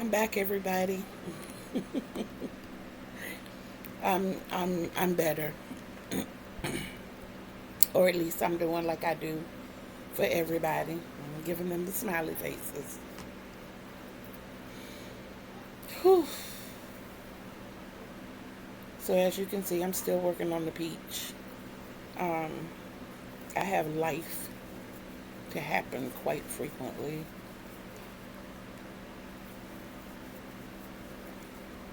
I'm back, everybody. I'm better, or at least I'm doing like I do for everybody. I'm giving them the smiley faces. Whew. So as you can see, I'm still working on the peach. Um, I have life to happen quite frequently,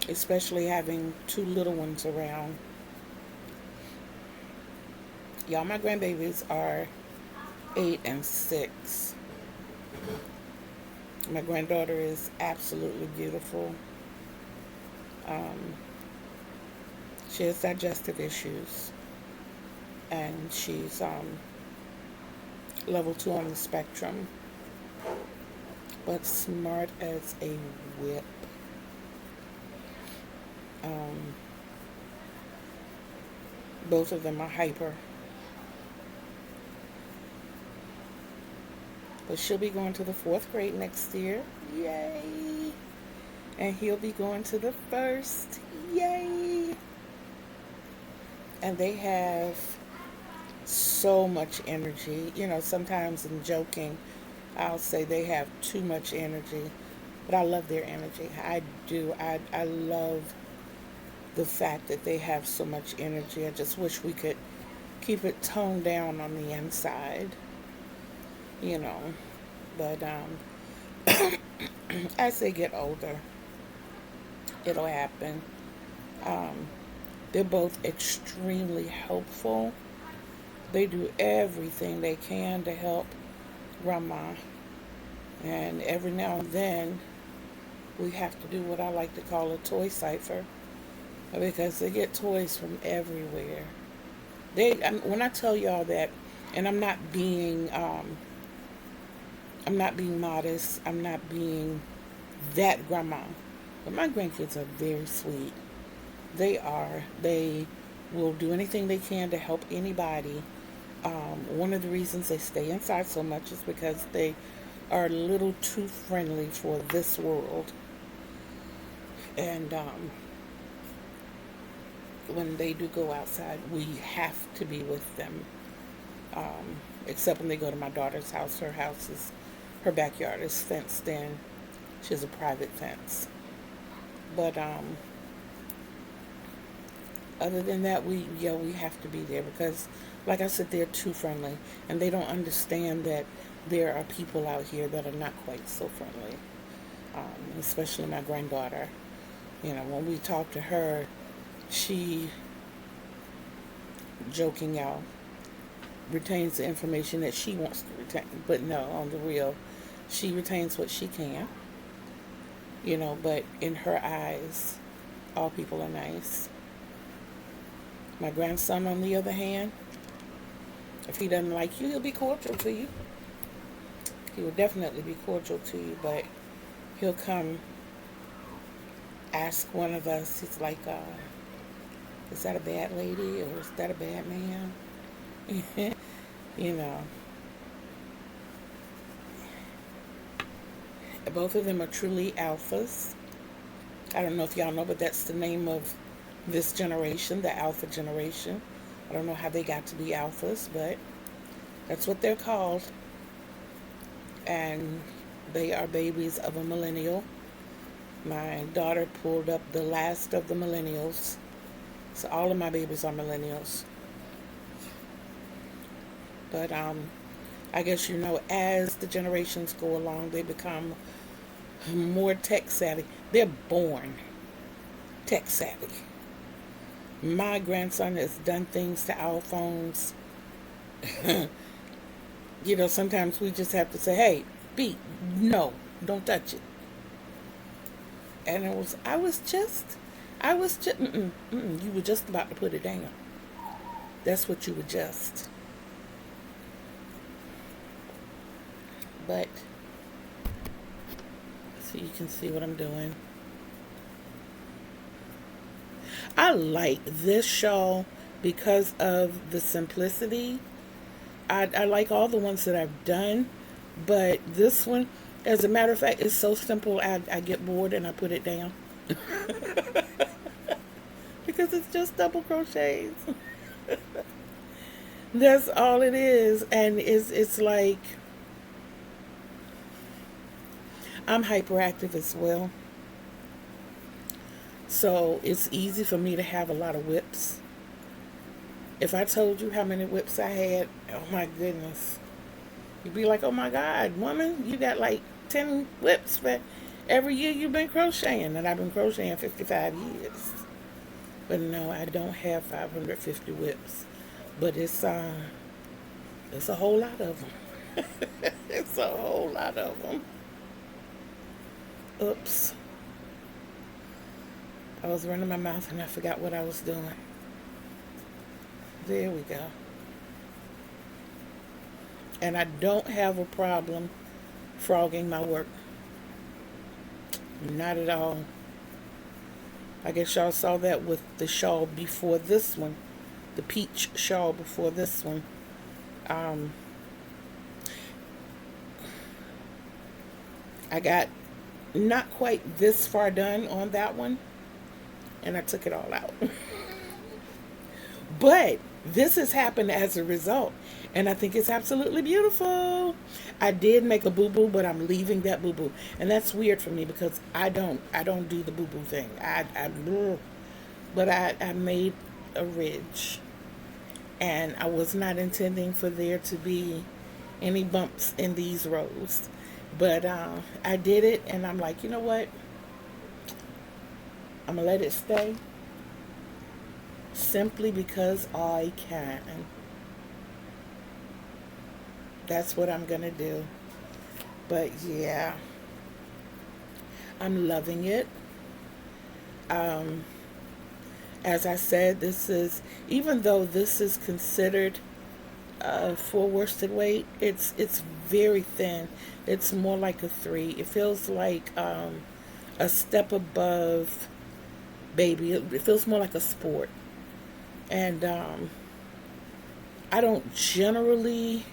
especially having two little ones around. Y'all, my grandbabies are 8 and 6. My granddaughter is absolutely beautiful. Um, she has digestive issues, and she's level 2 on the spectrum, but smart as a whip. Um, both of them are hyper, but she'll be going to the 4th grade next year. Yay! And he'll be going to the first. Yay! And they have so much energy. Sometimes in joking, I'll say they have too much energy, but I love their energy. I do. I love the fact that they have so much energy. I just wish we could keep it toned down on the inside, you know. But as they get older, it'll happen. Um, they're both extremely helpful. They do everything they can to help grandma. And every now and then, we have to do what I like to call a toy cipher because they get toys from everywhere. When I tell y'all that, and I'm not being modest. I'm not being that grandma. But my grandkids are very sweet. They are. They will do anything they can to help anybody. One of the reasons they stay inside so much is because they are a little too friendly for this world. And when they do go outside, we have to be with them. Except when they go to my daughter's house. Her backyard is fenced in. She has a private fence. But other than that, we have to be there because, like I said, they're too friendly, and they don't understand that there are people out here that are not quite so friendly. Especially my granddaughter. When we talk to her, she, joking out, retains the information that she wants to retain. But no, on the real, she retains what she can. But in her eyes, all people are nice. My grandson, on the other hand, if he doesn't like you, he'll be cordial to you. He will definitely be cordial to you, but he'll come ask one of us, he's like, is that a bad lady or is that a bad man? you know. Both of them are truly alphas. I don't know if y'all know, but that's the name of this generation, the alpha generation. I don't know how they got to be alphas, but that's what they're called. And they are babies of a millennial. My daughter pulled up the last of the millennials. So all of my babies are millennials. But I guess as the generations go along, they become more tech savvy. They're born tech savvy. My grandson has done things to our phones. Sometimes we just have to say, "Hey, beat, no, don't touch it." And I was just, you were just about to put it down. That's what you were just. But, so you can see what I'm doing. I like this show because of the simplicity. I like all the ones that I've done, but this one, As a matter of fact, it's so simple, I get bored and I put it down. Because it's just double crochets. That's all it is. And it's like I'm hyperactive as well. So it's easy for me to have a lot of whips. If I told you how many whips I had, oh my goodness. You'd be like, oh my God, woman, you got like 10 whips for every year you've been crocheting. And I've been crocheting 55 years. But no, I don't have 550 whips. But it's a whole lot of them. It's a whole lot of them. Oops. I was running my mouth and I forgot what I was doing. There we go. And I don't have a problem frogging my work. Not at all. I guess y'all saw that with the shawl before this one. The peach shawl before this one. Um, I got not quite this far done on that one. And I took it all out. But this has happened as a result. And I think it's absolutely beautiful. I did make a boo-boo, but I'm leaving that boo-boo. And that's weird for me because I don't do the boo-boo thing. But I made a ridge. And I was not intending for there to be any bumps in these rows. But I did it, and I'm like, you know what? I'm going to let it stay simply because I can. That's what I'm going to do. But yeah, I'm loving it. Um, as I said, this is, even though this is considered for worsted weight, it's very thin. It's more like a 3. It feels like a step above baby. It feels more like a sport. And I don't generally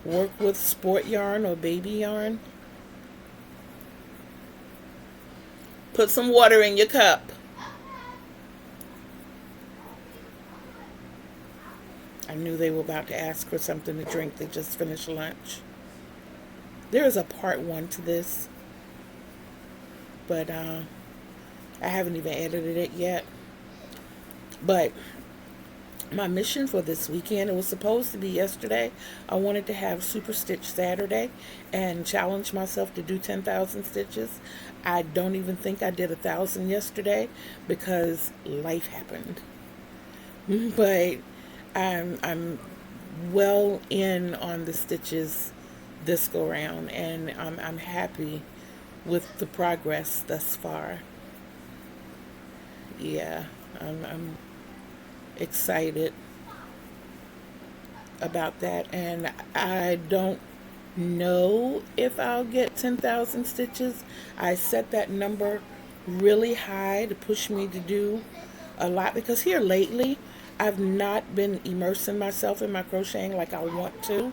work with sport yarn or baby yarn. Put some water in your cup. I knew they were about to ask for something to drink. They just finished lunch. There is a part 1 to this, but I haven't even edited it yet. But my mission for this weekend, it was supposed to be yesterday. I wanted to have Super Stitch Saturday and challenge myself to do 10,000 stitches. I don't even think I did 1,000 yesterday because life happened. But I'm well in on the stitches this go round, and I'm happy with the progress thus far. Yeah, I'm excited about that, and I don't know if I'll get 10,000 stitches. I set that number really high to push me to do a lot because here lately I've not been immersing myself in my crocheting like I want to.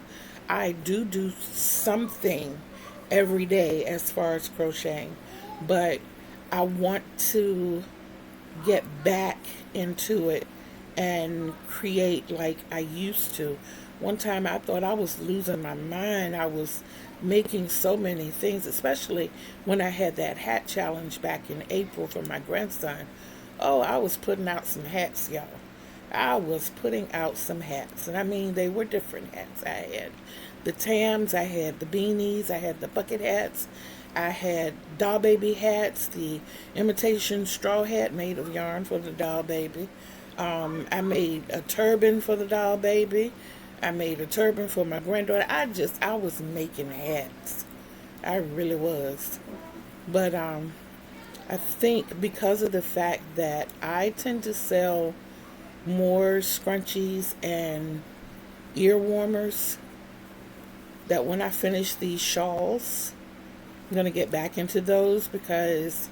I do something every day as far as crocheting, but I want to get back into it and create like I used to. One time I thought I was losing my mind. I was making so many things, especially when I had that hat challenge back in April for my grandson. Oh, I was putting out some hats, y'all. I was putting out some hats. And I mean, they were different hats. I had the Tams, I had the beanies, I had the bucket hats, I had doll baby hats, the imitation straw hat made of yarn for the doll baby. I made a turban for the doll baby. I made a turban for my granddaughter. I was making hats. I really was. But I think because of the fact that I tend to sell more scrunchies and ear warmers, that when I finish these shawls, I'm going to get back into those because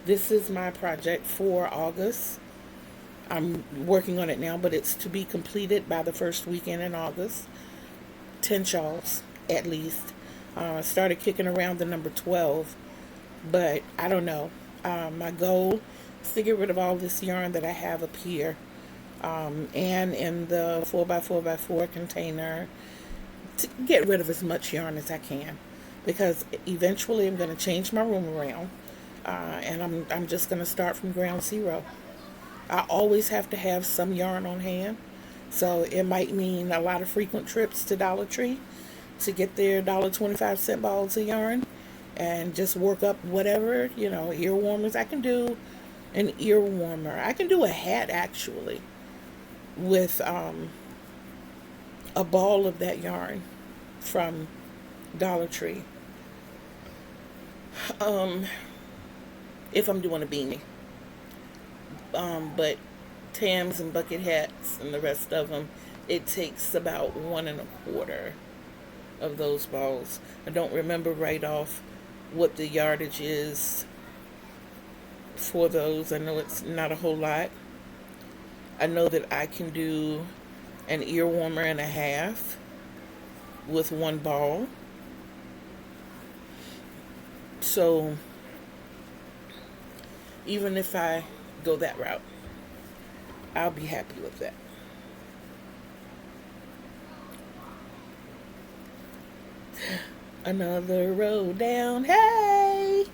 this is my project for August. I'm working on it now, but it's to be completed by the first weekend in August. 10 shawls, at least. I started kicking around the number 12, but I don't know. My goal is to get rid of all this yarn that I have up here, and in the 4x4x4 container, to get rid of as much yarn as I can, because eventually I'm going to change my room around, and I'm just going to start from ground zero. I always have to have some yarn on hand, so it might mean a lot of frequent trips to Dollar Tree to get their $1.25 balls of yarn and just work up whatever, ear warmers. I can do an ear warmer. I can do a hat actually with a ball of that yarn from Dollar Tree. If I'm doing a beanie. But Tams and bucket hats and the rest of them, it takes about 1 1/4 of those balls. I don't remember right off what the yardage is for those. I know it's not a whole lot. I know that I can do an ear warmer and a half with one ball. So even if I go that route, I'll be happy with that. Another road down, hey!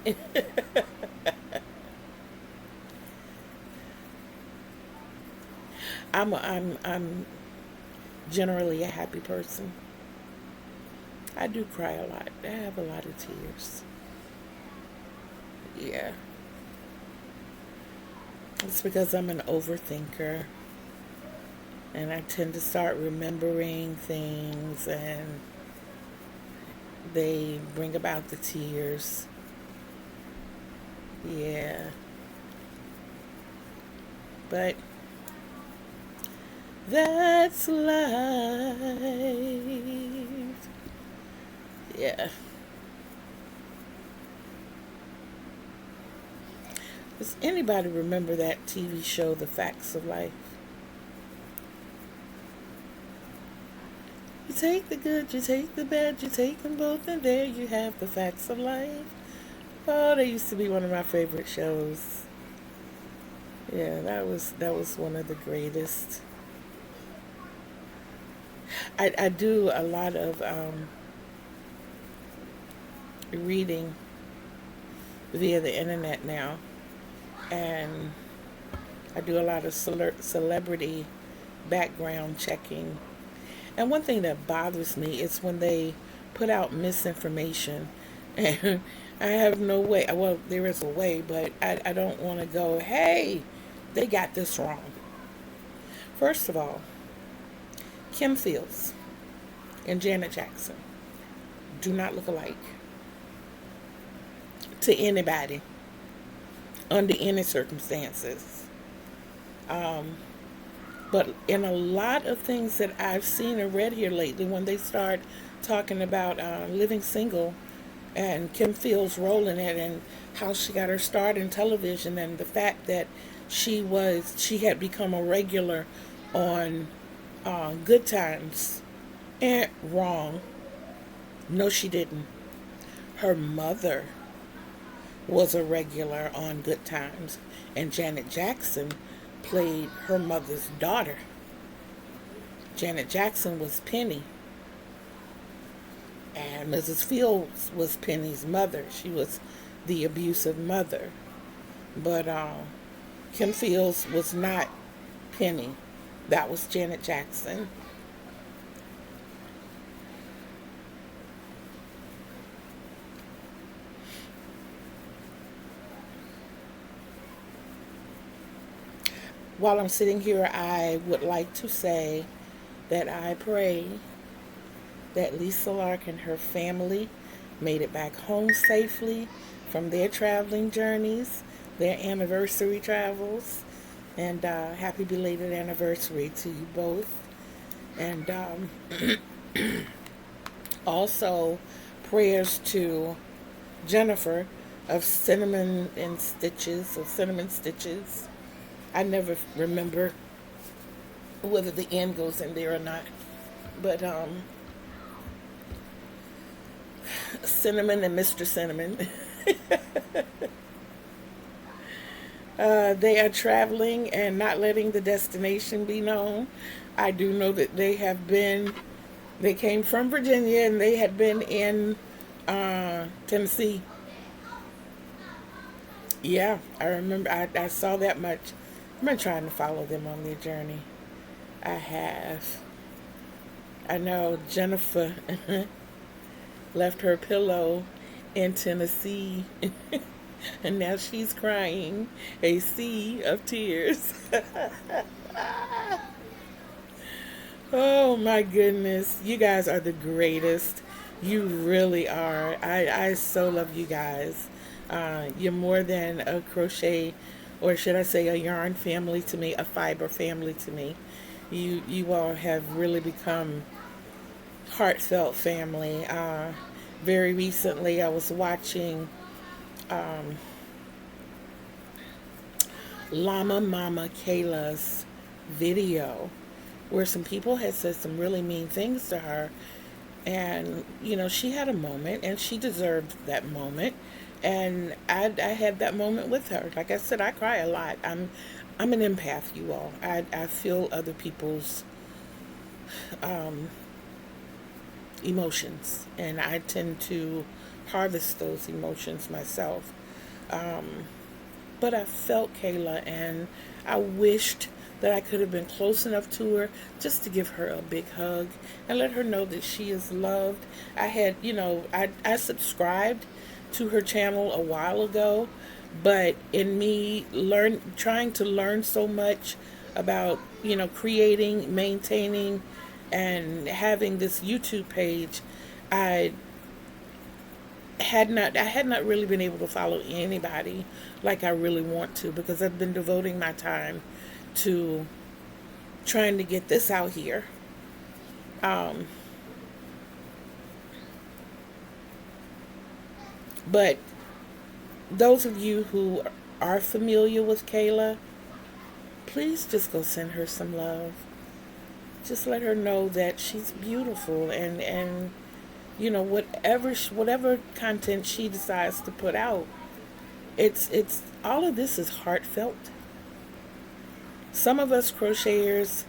I'm generally a happy person. I do cry a lot. I have a lot of tears. Yeah. It's because I'm an overthinker, and I tend to start remembering things, and they bring about the tears. Yeah. But that's life. Yeah. Does anybody remember that TV show, The Facts of Life? You take the good, you take the bad, you take them both, and there you have the facts of life. Oh, that used to be one of my favorite shows. Yeah, that was one of the greatest. I do a lot of reading via the internet now, and I do a lot of celebrity background checking. And one thing that bothers me is when they put out misinformation. And I have no way, well, there is a way, but I don't want to go, hey, they got this wrong. First of all, Kim Fields and Janet Jackson do not look alike to anybody under any circumstances. But in a lot of things that I've seen and read here lately, when they start talking about living single and Kim Fields' role in it, and how she got her start in television, and the fact that she had become a regular on Good Times, and wrong. No, she didn't. Her mother was a regular on Good Times, and Janet Jackson played her mother's daughter. Janet Jackson was Penny, and Mrs. Fields was Penny's mother. She was the abusive mother. But Kim Fields was not Penny. That was Janet Jackson. While I'm sitting here, I would like to say that I pray that Lisa Lark and her family made it back home safely from their traveling journeys, their anniversary travels, and happy belated anniversary to you both. And also prayers to Jennifer of Cinnamon Stitches. I never remember whether the N goes in there or not. But Cinnamon and Mr. Cinnamon. They are traveling and not letting the destination be known. I do know that they came from Virginia and they had been in Tennessee. Yeah, I remember. I saw that much. I've been trying to follow them on their journey. I have. I know Jennifer left her pillow in Tennessee, and now she's crying a sea of tears. Oh my goodness. You guys are the greatest. You really are. I so love you guys. You're more than a crochet, or should I say a yarn family to me, a fiber family to me. You all have really become heartfelt family. Very recently, I was watching Llama Mama Kayla's video where some people had said some really mean things to her. And, she had a moment and she deserved that moment. And I had that moment with her. Like I said, I cry a lot. I'm an empath, you all. I feel other people's emotions, and I tend to harvest those emotions myself. But I felt Kayla, and I wished that I could have been close enough to her just to give her a big hug and let her know that she is loved. I had, I subscribed to her channel a while ago, but in me trying to learn so much about, creating, maintaining, and having this YouTube page, I had not really been able to follow anybody like I really want to, because I've been devoting my time to trying to get this out here. But those of you who are familiar with Kayla, please just go send her some love. Just let her know that she's beautiful, and whatever content she decides to put out, it's all of this is heartfelt. Some of us crocheters,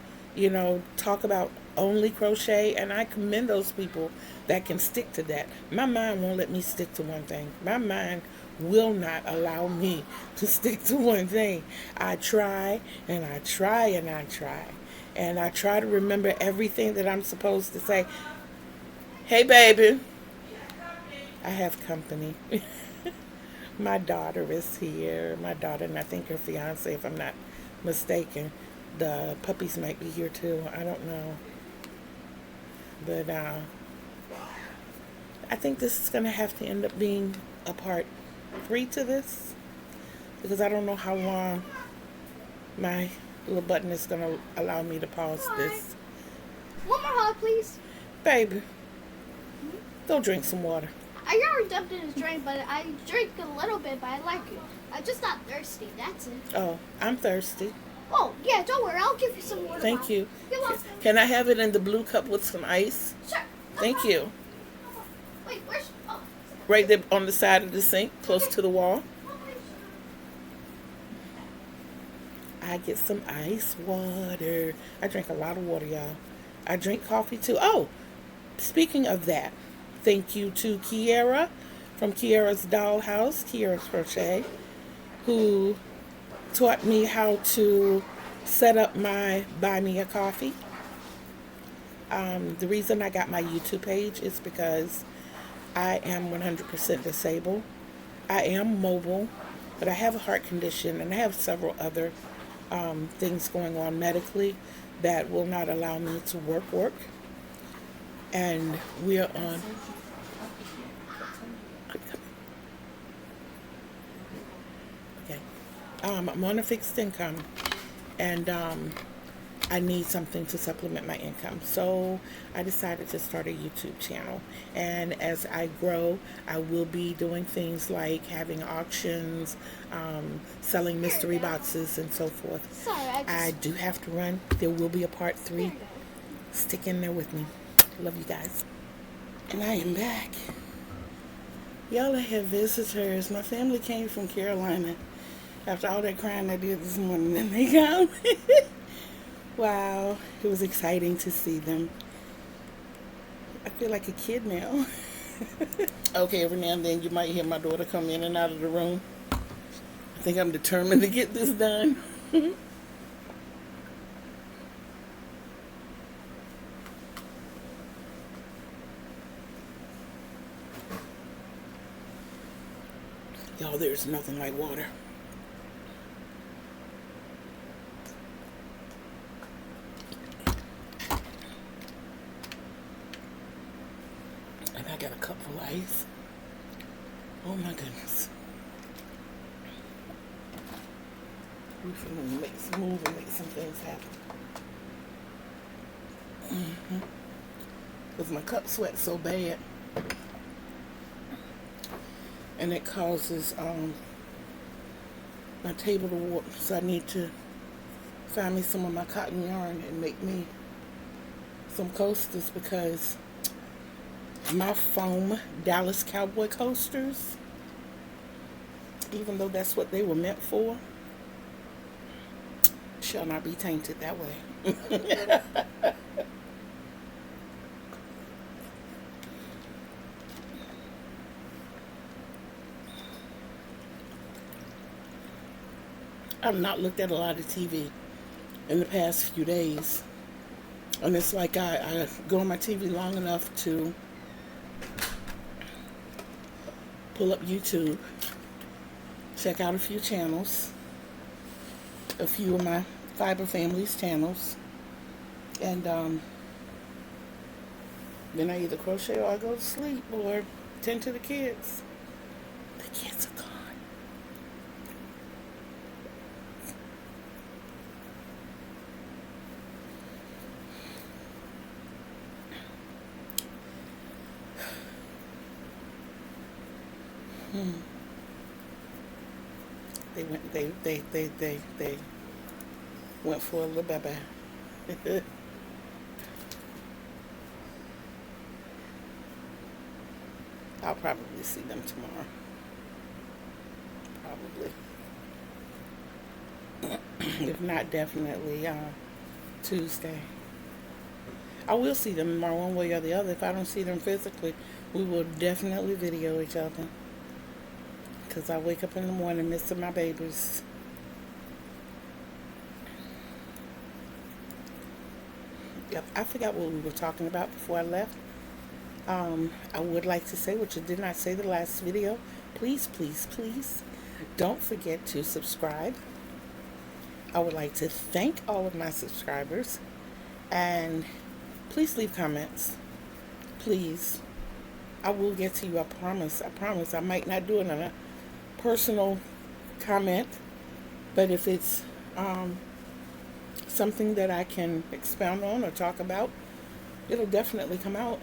talk about only crochet, and I commend those people that can stick to that. My mind won't let me stick to one thing. My mind will not allow me to stick to one thing. I try and I try and I try. And I try to remember everything that I'm supposed to say. Hey, baby. I have company. My daughter is here. My daughter, and I think her fiance, if I'm not mistaken. The puppies might be here too. I don't know. But I think this is going to have to end up being a part 3 to this, because I don't know how long my little button is going to allow me to pause this. One more hug, please. Baby, go drink some water. I already dumped in his drink, but I drink a little bit, but I like it. I'm just not thirsty, that's it. Oh, I'm thirsty. Oh, yeah, don't worry. I'll give you some water. Thank you. You're welcome. Can I have it in the blue cup with some ice? Sure. Thank you. Wait, where's... Oh. Right there on the side of the sink, close to the wall. I get some ice water. I drink a lot of water, y'all. I drink coffee too. Oh, speaking of that, thank you to Kiara from Kiara's Dollhouse, Kiara's Crochet, who taught me how to set up my Buy Me a Coffee. The reason I got my YouTube page is because I am 100% disabled. I am mobile, but I have a heart condition and I have several other things going on medically that will not allow me to work. And we're on... Okay. I'm on a fixed income, and I need something to supplement my income. So I decided to start a YouTube channel. And as I grow, I will be doing things like having auctions, selling mystery boxes, and so forth. Sorry, I do have to run. There will be a part 3. Stick in there with me. Love you guys. And I am back. Y'all, I have visitors. My family came from Carolina after all that crying I did this morning, and they come. Wow, it was exciting to see them. I feel like a kid now. Okay, every now and then you might hear my daughter come in and out of the room. I think I'm determined to get this done. Y'all, there's nothing like water. And I got a cup full of ice. Oh my goodness. We're finna make some move and make some things happen. Because my cup sweats so bad. And it causes my table to warp. So I need to find me some of my cotton yarn and make me some coasters, because my foam Dallas Cowboy coasters, even though that's what they were meant for, shall not be tainted that way. I've not looked at a lot of TV in the past few days. And it's like I go on my TV long enough to pull up YouTube, check out a few channels, a few of my Fiber Family's channels, and then I either crochet or I go to sleep or tend to the kids. The kids are gone. They went for a little bye-bye. I'll probably see them tomorrow. Probably. If not, definitely Tuesday. I will see them tomorrow one way or the other. If I don't see them physically, we will definitely video each other. Because I wake up in the morning missing my babies. Yep, I forgot what we were talking about before I left. I would like to say, which I did not say the last video, please, please, please don't forget to subscribe. I would like to thank all of my subscribers, and please leave comments. Please. I will get to you, I promise. I promise. I might not do it on a personal comment, but if it's something that I can expound on or talk about, it'll definitely come out.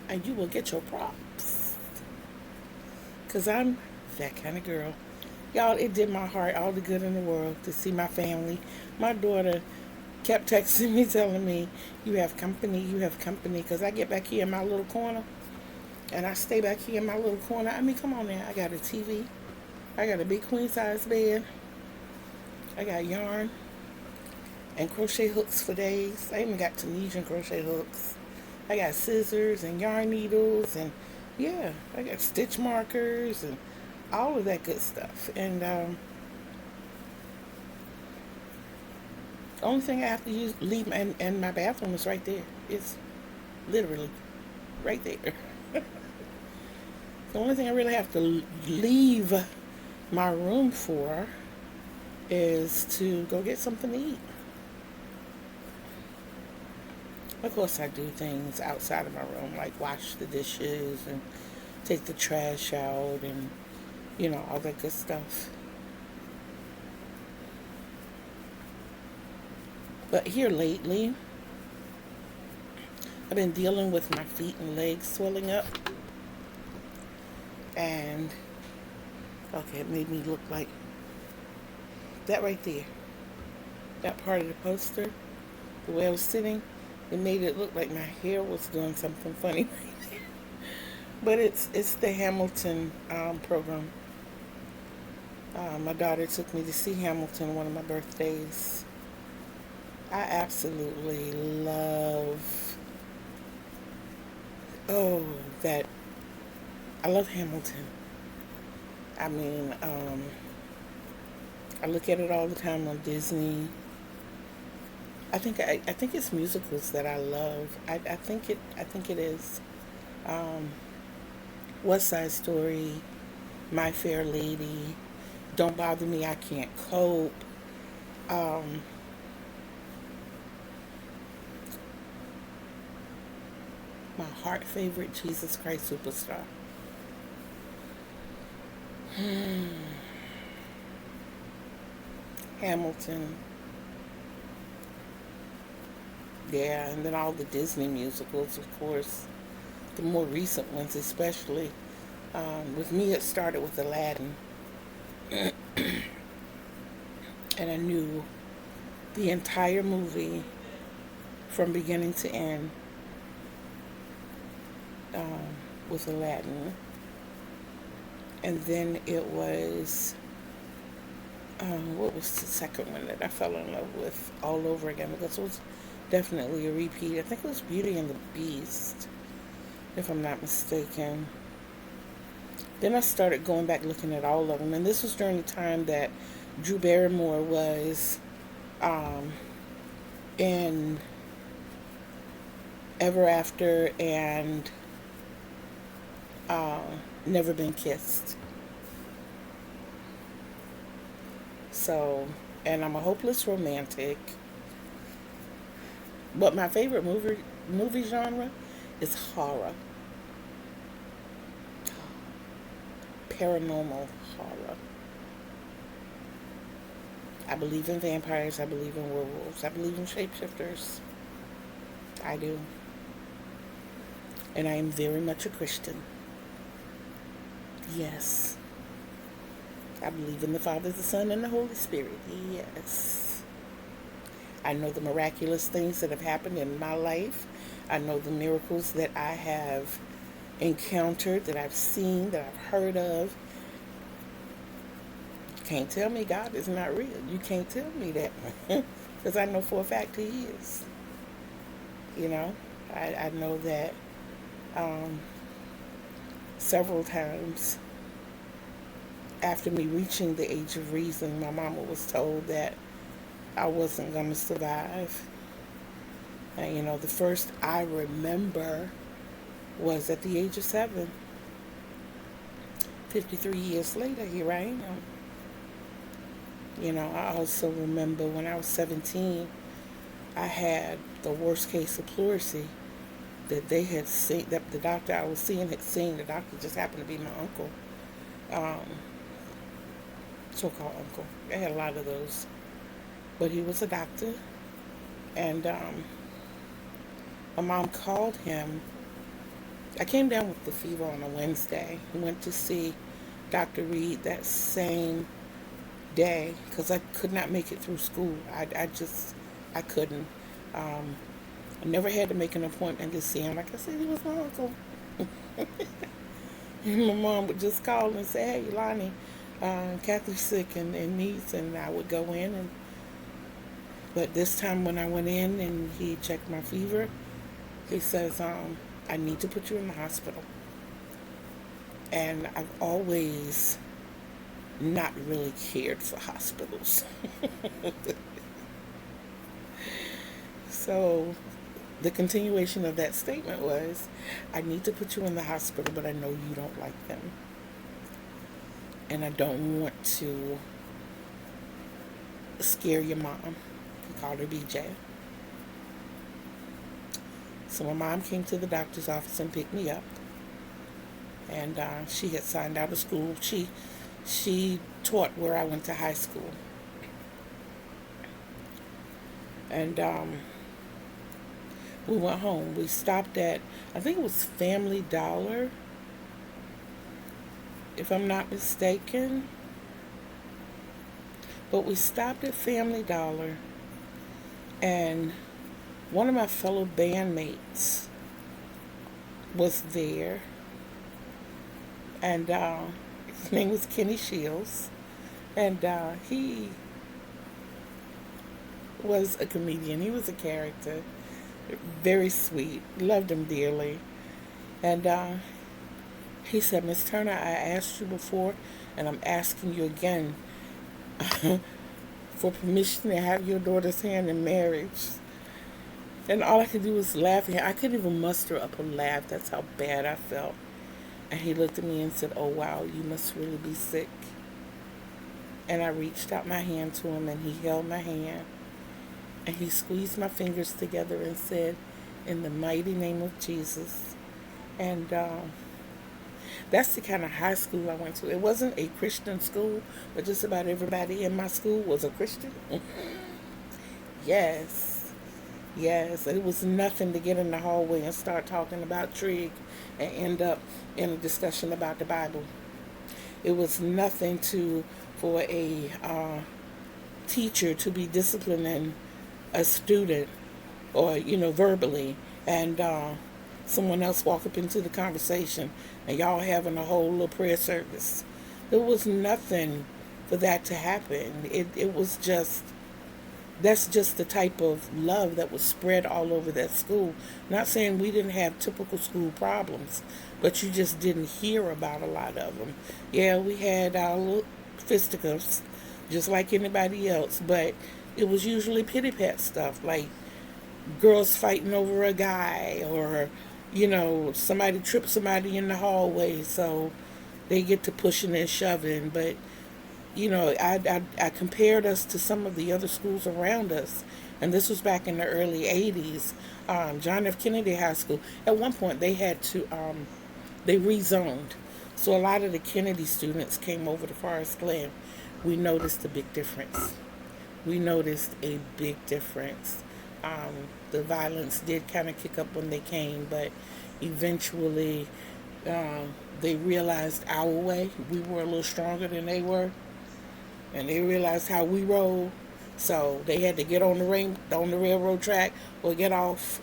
And you will get your props. Because I'm that kind of girl. Y'all, it did my heart all the good in the world to see my family. My daughter kept texting me, telling me, you have company, you have company. Because I get back here in my little corner, and I stay back here in my little corner. I mean, come on now. I got a TV. I got a big queen-size bed. I got yarn and crochet hooks for days. I even got Tunisian crochet hooks. I got scissors and yarn needles, and yeah, I got stitch markers and all of that good stuff. And the only thing I have to leave, and my bathroom is right there. It's literally right there. The only thing I really have to leave my room for is to go get something to eat. Of course, I do things outside of my room, like wash the dishes and take the trash out and, you know, all that good stuff. But here lately, I've been dealing with my feet and legs swelling up. And, okay, it made me look like that right there. That part of the poster, the way I was sitting, it made it look like my hair was doing something funny right there. But it's the Hamilton program. My daughter took me to see Hamilton one of my birthdays. I absolutely love, oh, that. I love Hamilton. I mean, I look at it all the time on Disney. I think it's musicals that I love. I think it is. Um, West Side Story, My Fair Lady, Don't Bother Me, I Can't Cope. Um, my heart favorite, Jesus Christ Superstar. Hamilton, yeah, and then all the Disney musicals, of course, the more recent ones especially. With me, it started with Aladdin, and I knew the entire movie from beginning to end um, with Aladdin. And then it was, what was the second one that I fell in love with all over again? Because it was definitely a repeat. I think it was Beauty and the Beast, if I'm not mistaken. Then I started going back looking at all of them. And this was during the time that Drew Barrymore was um, in Ever After and uh, Never Been Kissed. So, and I'm a hopeless romantic. But my favorite movie genre is horror, paranormal horror. I believe in vampires. I believe in werewolves. I believe in shapeshifters. I do. And I am very much a Christian. Yes. I believe in the Father, the Son, and the Holy Spirit. Yes. I know the miraculous things that have happened in my life. I know the miracles that I have encountered, that I've seen, that I've heard of. You can't tell me God is not real. You can't tell me that. Because I know for a fact He is. You know, I know that um, several times after me reaching the age of reason, my mama was told that I wasn't going to survive. And, you know, the first I remember was at the age of 7. 53 years later, here I am. You know, I also remember when I was 17, I had the worst case of pleurisy that they had seen, that the doctor I was seeing had seen. The doctor just happened to be my uncle, um, so-called uncle. I had a lot of those. But he was a doctor, and my mom called him. I came down with the fever on a Wednesday. Went to see Dr. Reed that same day because I could not make it through school. I couldn't. Um, I never had to make an appointment to see him. Like I said, he was my uncle. And my mom would just call and say, "Hey, Lonnie, Kathy's sick and needs," and I would go in. And but this time when I went in and he checked my fever, he says, "I need to put you in the hospital." And I've always not really cared for hospitals. So the continuation of that statement was, "I need to put you in the hospital, but I know you don't like them. And I don't want to scare your mom." He called her BJ. So my mom came to the doctor's office and picked me up. And she had signed out of school. She taught where I went to high school. And we went home. We stopped at, I think it was Family Dollar, if I'm not mistaken. But we stopped at Family Dollar, and one of my fellow bandmates was there. and his name was Kenny Shields, and he was a comedian. He was a character, very sweet. Loved him dearly, and he said, "Miss Turner, I asked you before, and I'm asking you again for permission to have your daughter's hand in marriage." And all I could do was laugh at him. I couldn't even muster up a laugh. That's how bad I felt. And he looked at me and said, "Oh, wow, you must really be sick." And I reached out my hand to him, and he held my hand. And he squeezed my fingers together and said, "In the mighty name of Jesus." And that's the kind of high school I went to. It wasn't a Christian school, but just about everybody in my school was a Christian. Yes, yes. It was nothing to get in the hallway and start talking about trig and end up in a discussion about the Bible. It was nothing to for a teacher to be disciplining a student, or verbally, and someone else walk up into the conversation and y'all having a whole little prayer service. There was nothing for that to happen. It was just, that's just the type of love that was spread all over that school. Not saying we didn't have typical school problems, but you just didn't hear about a lot of them. Yeah, we had our little fisticuffs, just like anybody else, but it was usually pity pat stuff, like girls fighting over a guy, or somebody tripped somebody in the hallway, so they get to pushing and shoving. But I compared us to some of the other schools around us, and this was back in the early '80s. John F. Kennedy High School. At one point, they had to they rezoned, so a lot of the Kennedy students came over to Forest Glen. We noticed a big difference. We noticed a big difference. The violence did kind of kick up when they came, but eventually they realized our way. We were a little stronger than they were, and they realized how we roll. So they had to get on the railroad track, or get off,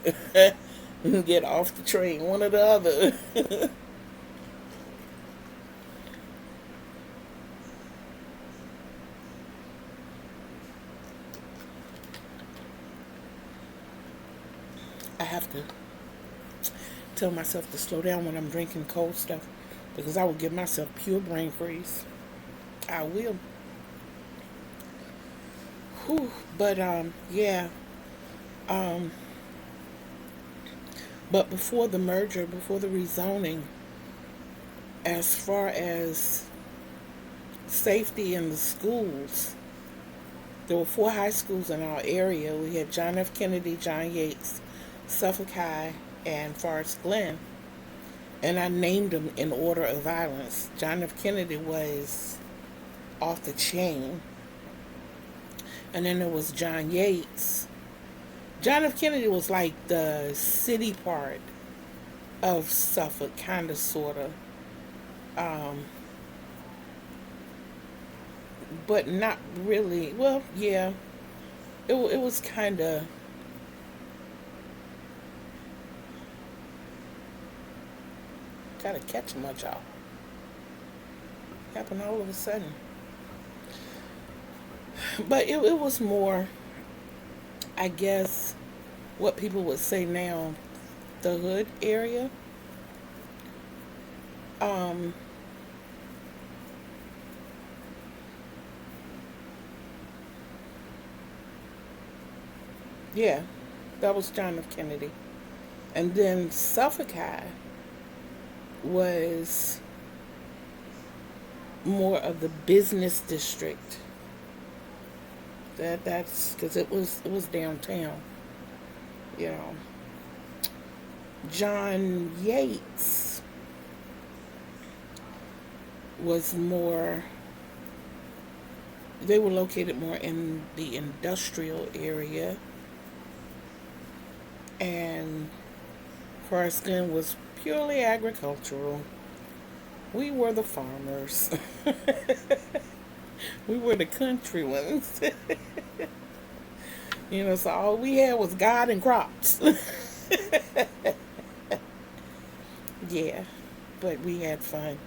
get off the train, one or the other. I have to tell myself to slow down when I'm drinking cold stuff, because I will give myself pure brain freeze. I will. Whew. But yeah. Um, but before the merger, before the rezoning, as far as safety in the schools, there were 4 high schools in our area. We had John F. Kennedy, John Yates, Suffolk High, and Forest Glen. And I named them in order of violence. John F. Kennedy was off the chain. And then there was John Yates. John F. Kennedy was like the city part of Suffolk, kind of, sort of. Um, but not really. Well, yeah. It was kind of. Gotta catch much y'all. Happened all of a sudden. But it was more, I guess, what people would say now, the hood area. Um, yeah, that was John F. Kennedy. And then Suffolk High was more of the business district. That's because it was downtown. You know, John Yates was more. They were located more in the industrial area, and Forest Glen was purely agricultural. We were the farmers. We were the country ones. So all we had was God and crops. Yeah, but we had fun.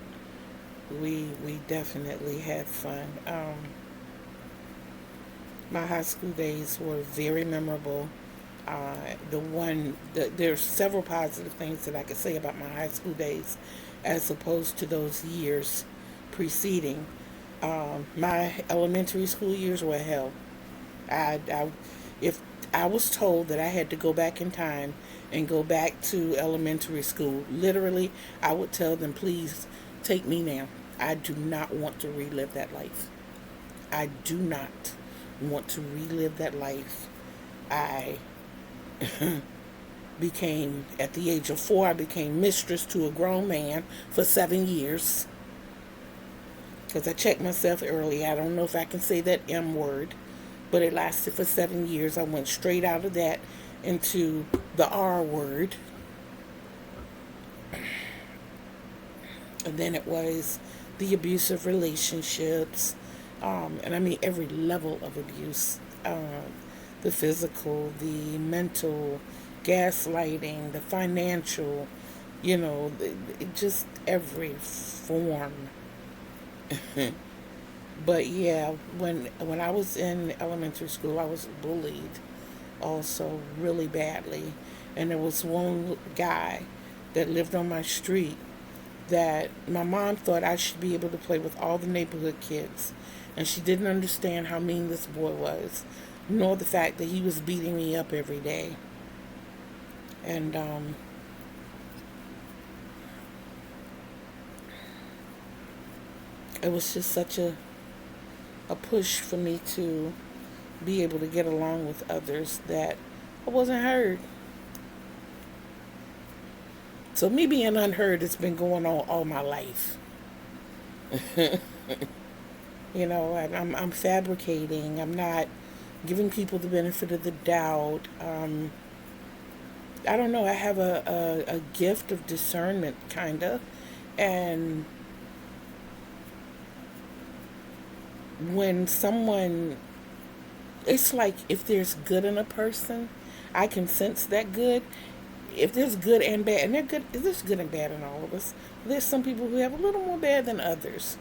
we definitely had fun. My high school days were very memorable. There's several positive things that I could say about my high school days, as opposed to those years preceding. My elementary school years were hell. I if I was told that I had to go back in time and go back to elementary school, literally, I would tell them, please take me now. I do not want to relive that life. I do not want to relive that life. I became, at the age of 4, I became mistress to a grown man for 7 years. Because I checked myself early. I don't know if I can say that M word, but it lasted for 7 years. I went straight out of that into the R word. And then it was the abusive relationships. And I mean every level of abuse. The physical, the mental, gaslighting, the financial, just every form. But yeah, when I was in elementary school, I was bullied also really badly. And there was one guy that lived on my street that my mom thought I should be able to play with all the neighborhood kids. And she didn't understand how mean this boy was, nor the fact that he was beating me up every day. And it was just such a push for me to be able to get along with others that I wasn't heard. So me being unheard has been going on all my life. I'm fabricating. I'm not giving people the benefit of the doubt. I don't know. I have a gift of discernment, kind of. And when someone, it's like if there's good in a person, I can sense that good. If there's good and bad, and there's good and bad in all of us. There's some people who have a little more bad than others.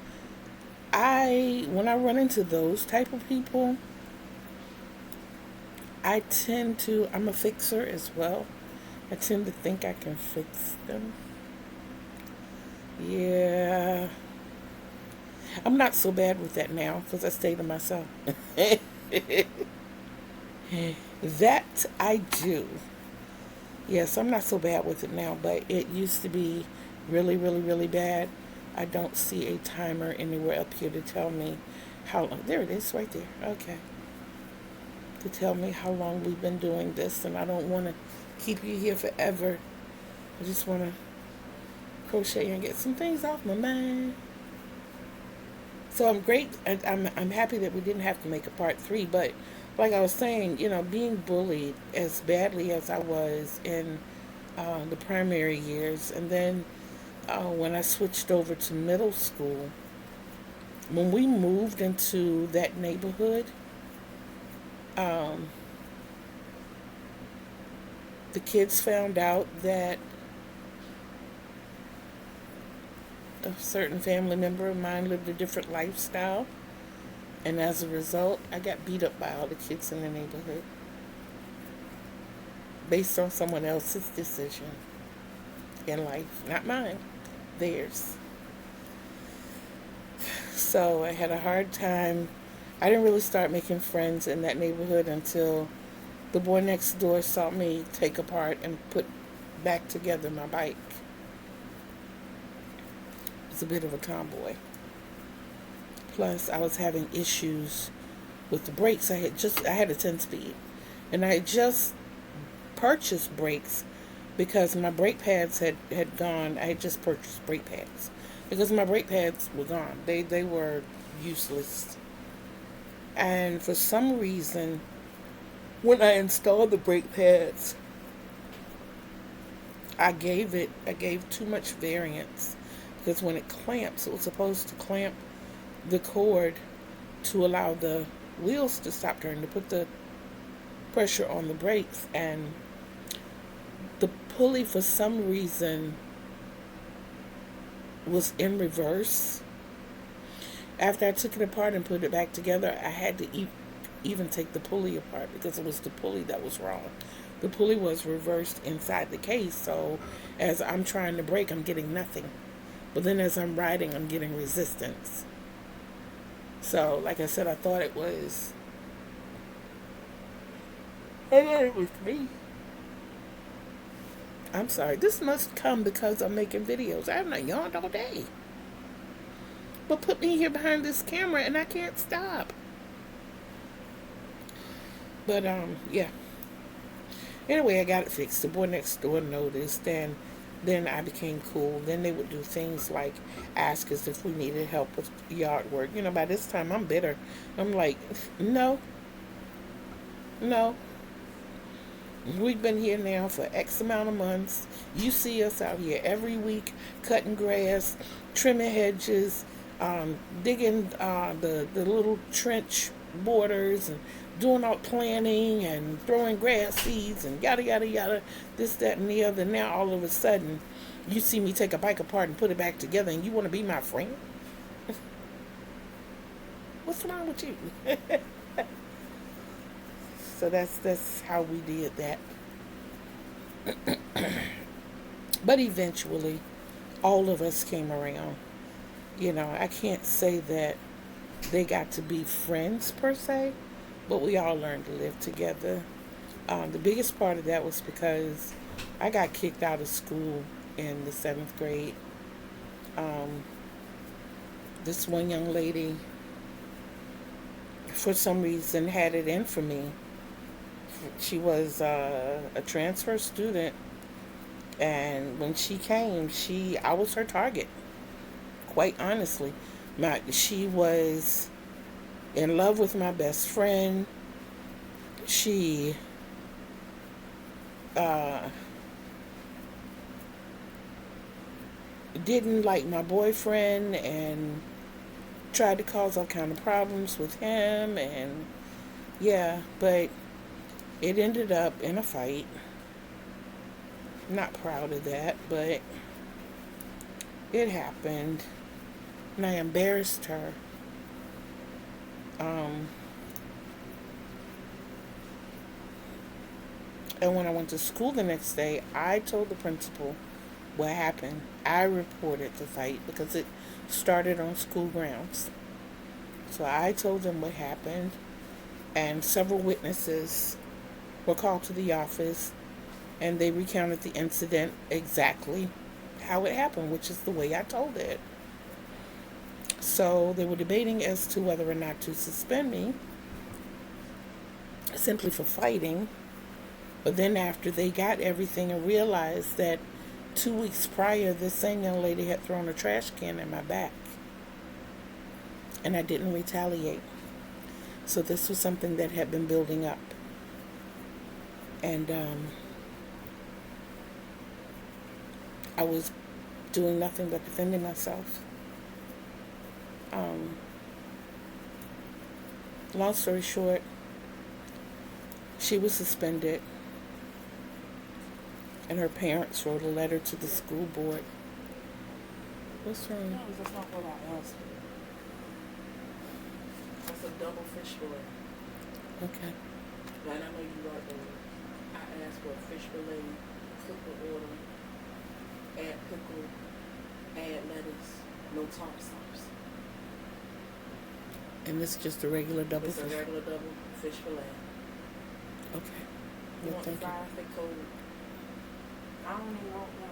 When I run into those type of people, I'm a fixer as well. I tend to think I can fix them. Yeah. I'm not so bad with that now because I stay to myself. That I do. Yes, I'm not so bad with it now, but it used to be really, really, really bad. I don't see a timer anywhere up here to tell me how long. There it is, right there. Okay. To tell me how long we've been doing this, and I don't want to keep you here forever. I just want to crochet and get some things off my mind. So I'm great. I'm happy that we didn't have to make a part 3, but like I was saying, being bullied as badly as I was in the primary years, and then when I switched over to middle school, when we moved into that neighborhood, the kids found out that a certain family member of mine lived a different lifestyle. And as a result, I got beat up by all the kids in the neighborhood based on someone else's decision in life. Not mine, theirs. So I had a hard time. I didn't really start making friends in that neighborhood until the boy next door saw me take apart and put back together my bike. He was a bit of a tomboy. Plus, I was having issues with the brakes. I had a 10-speed, and I had just purchased brakes because my brake pads had gone. I had just purchased brake pads because my brake pads were gone. They were useless. And for some reason, when I installed the brake pads, I gave too much variance, because when it clamps, it was supposed to clamp the cord to allow the wheels to stop turning, to put the pressure on the brakes, and the pulley for some reason was in reverse, After I took it apart and put it back together, I had to even take the pulley apart because it was the pulley that was wrong. The pulley was reversed inside the case, so as I'm trying to brake, I'm getting nothing. But then as I'm riding, I'm getting resistance. So, like I said, I thought it was. I thought it was me. I'm sorry. This must come because I'm making videos. I haven't yawned all day. But put me here behind this camera and I can't stop. But, yeah. Anyway, I got it fixed. The boy next door noticed, and then I became cool. Then they would do things like ask us if we needed help with yard work. You know, by this time I'm bitter. I'm like, no, no. We've been here now for X amount of months. You see us out here every week, cutting grass, trimming hedges, digging the little trench borders, and doing all planting and throwing grass seeds and yada yada yada, this, that, and the other. Now all of a sudden, you see me take a bike apart and put it back together, and you want to be my friend? What's wrong with you? So that's how we did that. But eventually, all of us came around. You know, I can't say that they got to be friends per se, but we all learned to live together. The biggest part of that was because I got kicked out of school in the 7th grade. This one young lady, for some reason, had it in for me. She was a transfer student, and when she came, I was her target. Quite honestly, she was in love with my best friend. She didn't like my boyfriend and tried to cause all kind of problems with him, and yeah, but it ended up in a fight. Not proud of that, but it happened, and I embarrassed her. And when I went to school the next day, I told the principal what happened. I reported the fight because it started on school grounds. So I told them what happened, and several witnesses were called to the office, and they recounted the incident exactly how it happened, which is the way I told it. So they were debating as to whether or not to suspend me simply for fighting. But then after they got everything and realized that 2 weeks prior, this same young lady had thrown a trash can in my back, and I didn't retaliate. So this was something that had been building up. And I was doing nothing but defending myself. Long story short, she was suspended, and her parents wrote a letter to the school board. What's wrong? No, that's not what I asked. That's a double fish fillet. Okay. But I know you got the. I asked for a fish fillet, cook the order, add pickle, add lettuce, no tartar sauce. And this is just a regular double It's a fish? regular double fish fillet. Okay. You Well, want the thank you. fries, they cold. I don't even want no.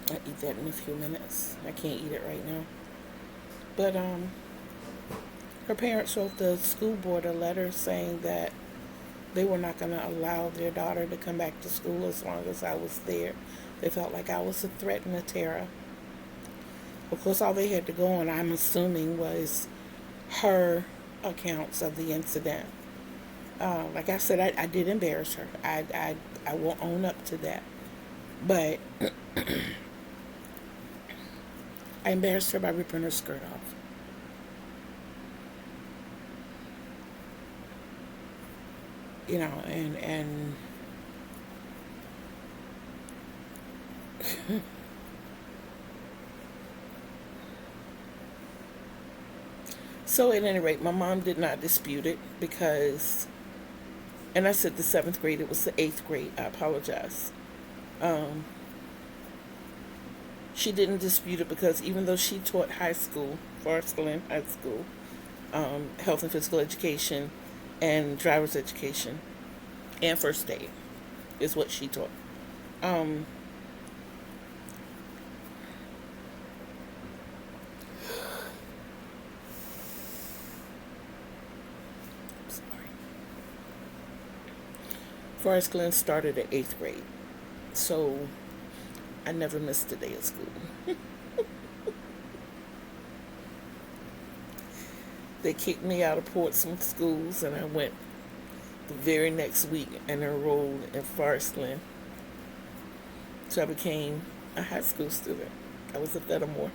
I'll eat that in a few minutes. I can't eat it right now. But her parents wrote the school board a letter saying that they were not going to allow their daughter to come back to school as long as I was there. They felt like I was a threat and a terror. Of course, all they had to go on, I'm assuming, was her accounts of the incident. Like I said, I did embarrass her. I will own up to that. But I embarrassed her by ripping her skirt off. you know, and so at any rate, my mom did not dispute it because, and I said the seventh grade, it was the eighth grade. I apologize. Um, she didn't dispute it because even though she taught high school, Forest Glen High School, health and physical education, and driver's education, and first aid is what she taught. Um, sorry. Forest Glen started at eighth grade, so I never missed a day of school. They kicked me out of Portsmouth schools, and I went the very next week and enrolled in Forest Glen. So I became a high school student. I was a Fettermore.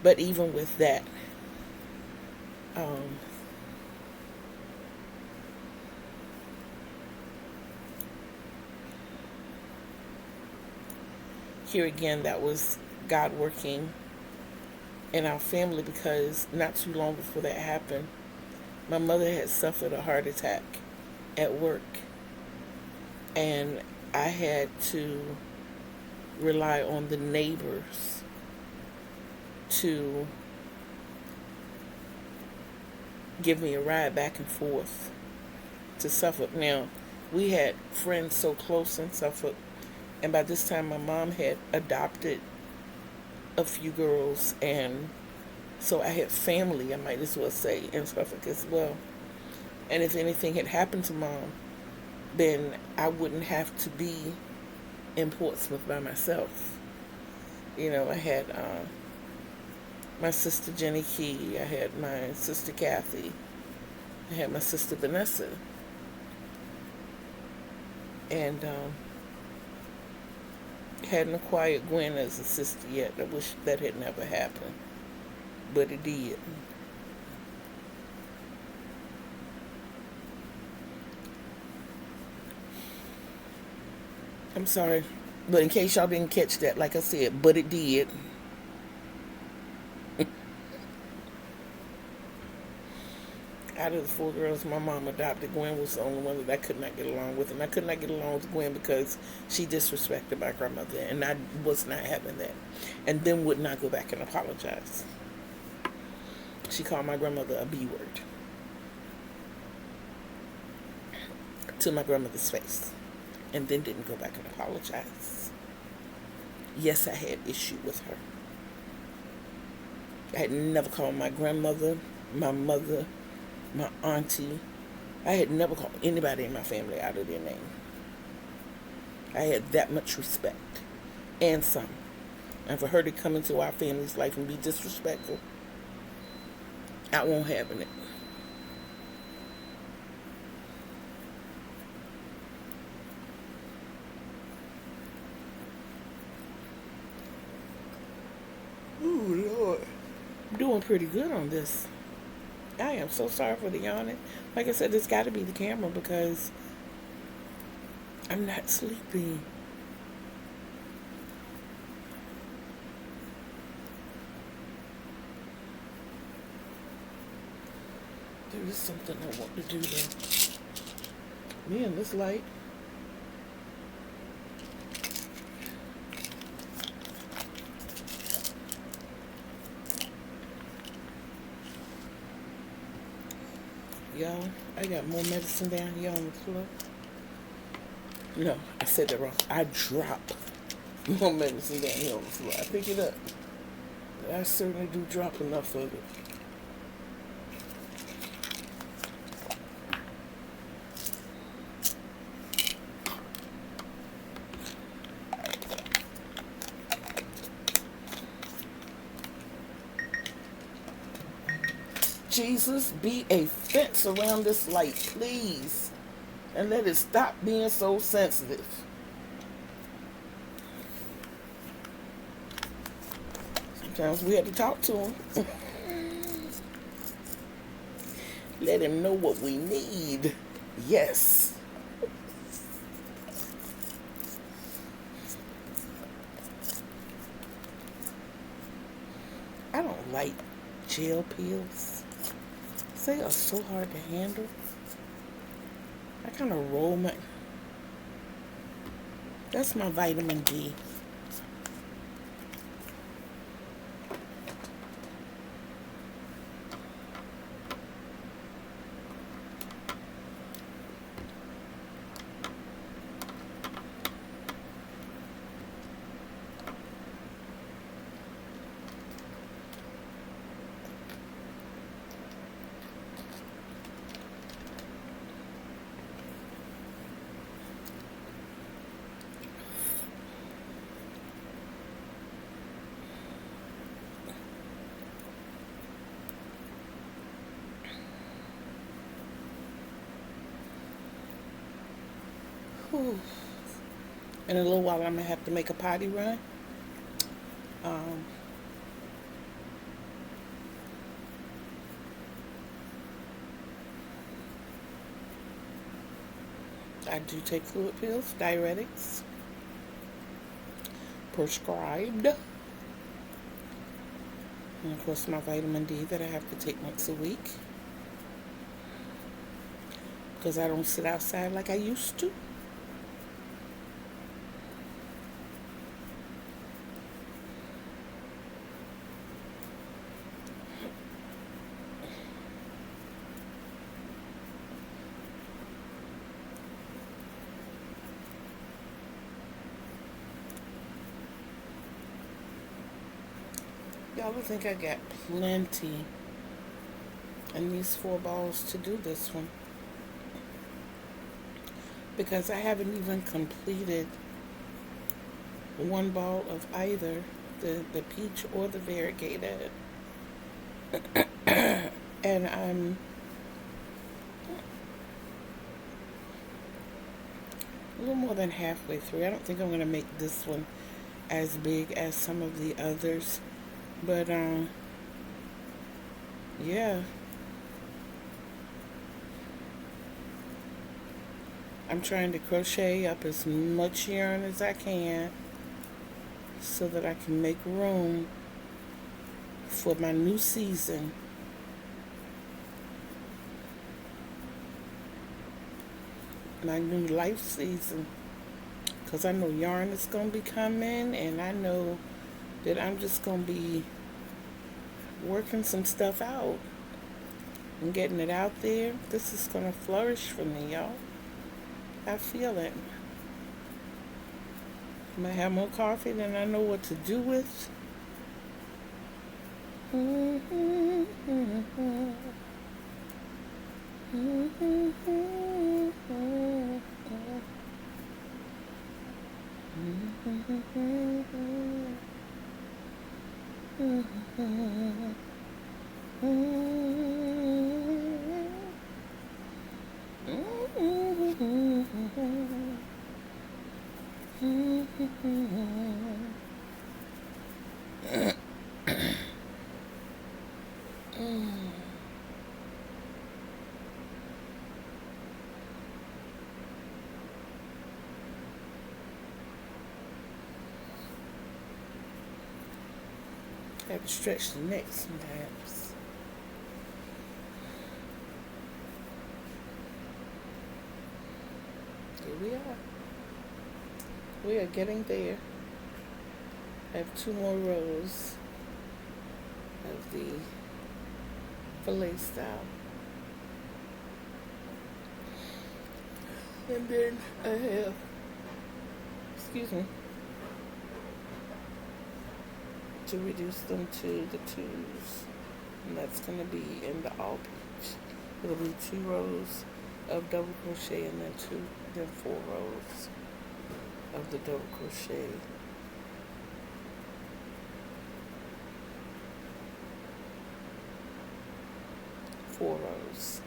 But even with that, um, here again, that was God working in our family because not too long before that happened, my mother had suffered a heart attack at work, and I had to rely on the neighbors to give me a ride back and forth to Suffolk. Now, we had friends so close in Suffolk, and by this time my mom had adopted a few girls, and so I had family, I might as well say, in Suffolk as well. And if anything had happened to mom, then I wouldn't have to be in Portsmouth by myself. You know, I had my sister Jenny Key, I had my sister Kathy, I had my sister Vanessa, and hadn't acquired Gwen as a sister yet. I wish that had never happened, but it did. I'm sorry, but in case y'all didn't catch that, like I said, but it did. Out of the four girls my mom adopted, Gwen was the only one that I could not get along with. And I could not get along with Gwen because she disrespected my grandmother, and I was not having that. And then would not go back and apologize. She called my grandmother a B word to my grandmother's face, and then didn't go back and apologize. Yes, I had issue with her. I had never called my grandmother, my mother, my auntie. I had never called anybody in my family out of their name. I had that much respect, and some. And for her to come into our family's life and be disrespectful, I won't have it. Ooh, Lord. I'm doing pretty good on this. I am so sorry for the yawning. Like I said, it's got to be the camera because I'm not sleepy. There is something I want to do though. Man, this light. Y'all, I got more medicine down here on the floor. No, I said that wrong. I drop more medicine down here on the floor. I pick it up. But I certainly do drop enough of it. Jesus, be a fence around this light, please. And let it stop being so sensitive. Sometimes we have to talk to him. Let him know what we need. Yes. I don't like gel pills. They are so hard to handle. I kind of roll my... That's my vitamin D. Whew. In a little while, I'm gonna have to make a potty run. Um, I do take fluid pills, diuretics, prescribed, and of course my vitamin D that I have to take once a week because I don't sit outside like I used to. Y'all, I think I got plenty in these 4 balls to do this one because I haven't even completed 1 ball of either the peach or the variegated. And I'm a little more than halfway through. I don't think I'm going to make this one as big as some of the others. But, yeah. I'm trying to crochet up as much yarn as I can so that I can make room for my new season. My new life season. Because I know yarn is going to be coming, and I know that I'm just going to be working some stuff out and getting it out there. This is going to flourish for me, y'all. I feel it. I'm going to have more coffee than I know what to do with. I have to stretch the neck sometimes. Here we are. We are getting there. I have 2 more rows of the fillet style. And then I have, excuse me, to reduce them to the 2s. And that's going to be in the all peach. It'll be 2 rows of double crochet and then 4 rows of the double crochet. Four rows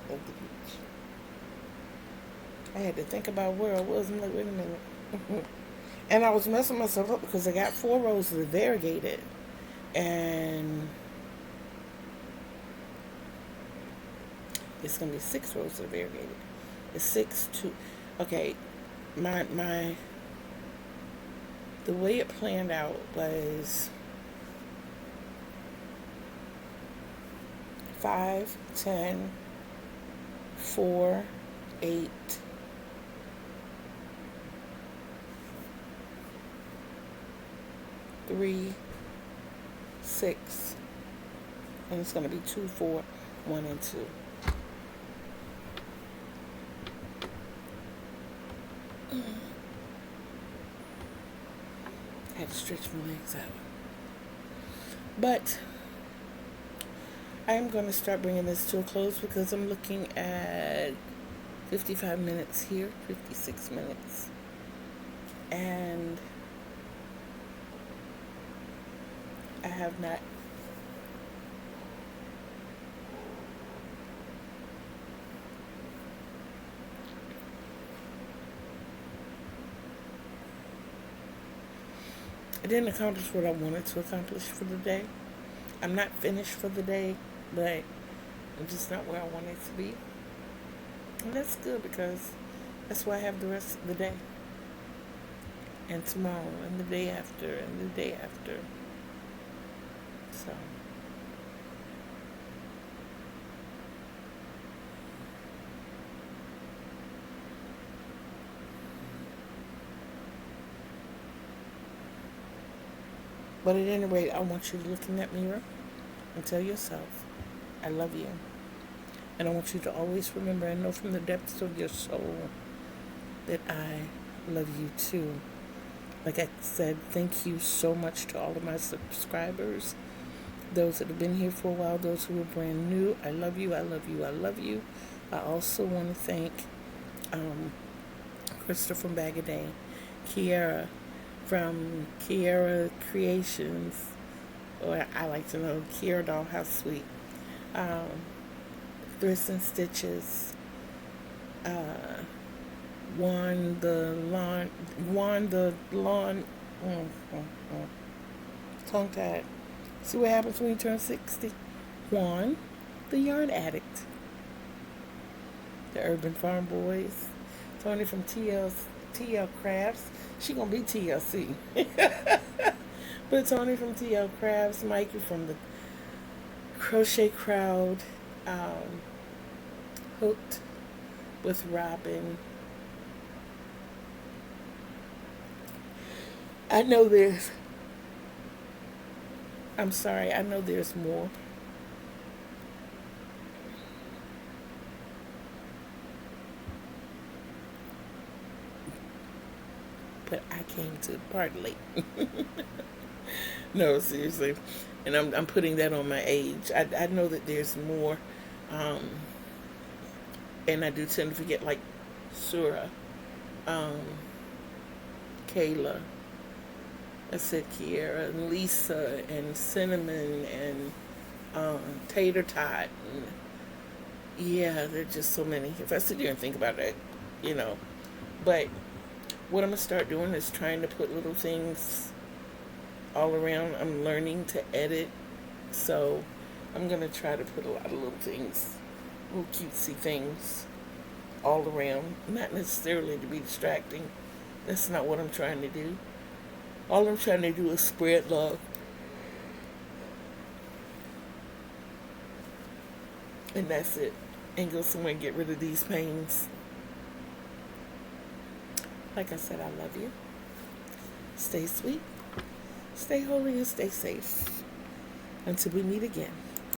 of the peach. I had to think about where I was. I'm like, wait a minute. And I was messing myself up because I got 4 rows of the variegated. And It's gonna be 6 rows of variegated. It's 6 to, okay, my the way it planned out was 5, 10, 4, 8, 3, 6, and it's going to be 2, 4, 1, and 2. I had to stretch my legs out. But I am going to start bringing this to a close because I'm looking at 55 minutes here, 56 minutes. And I have not I didn't accomplish what I wanted to accomplish for the day. I'm not finished for the day, but I'm just not where I wanted to be. And that's good because that's why I have the rest of the day. And tomorrow, and the day after, and the day after. So. But at any rate, I want you to look in that mirror and tell yourself, I love you. And I want you to always remember and know from the depths of your soul that I love you too. Like I said, thank you so much to all of my subscribers, those that have been here for a while, those who are brand new. I love you, I love you, I love you. I also want to thank Krista from Bag a Day, Kiara from Kiara Creations, or I like to know Kiara Dollhouse Suite, Thrift and Stitches, Juan the lawn, tongue tied. See what happens when you turn 60? Juan, the yarn addict, the Urban Farm Boys, Tony from TL Crafts. She gonna be TLC. But Tony from TL Crafts, Mikey from the Crochet Crowd, Hooked with Robin. I know there's more. But I came to the party late. No, seriously. And I'm putting that on my age. I know that there's more. And I do tend to forget, like Sura, Kayla, I said Kiara, and Lisa, and Cinnamon, and Tater Tot. And yeah, there's just so many. If I sit here and think about it, But what I'm going to start doing is trying to put little things all around. I'm learning to edit, so I'm going to try to put a lot of little things, little cutesy things all around. Not necessarily to be distracting. That's not what I'm trying to do. All I'm trying to do is spread love. And that's it. And go somewhere and get rid of these pains. Like I said, I love you. Stay sweet. Stay holy and stay safe. Until we meet again.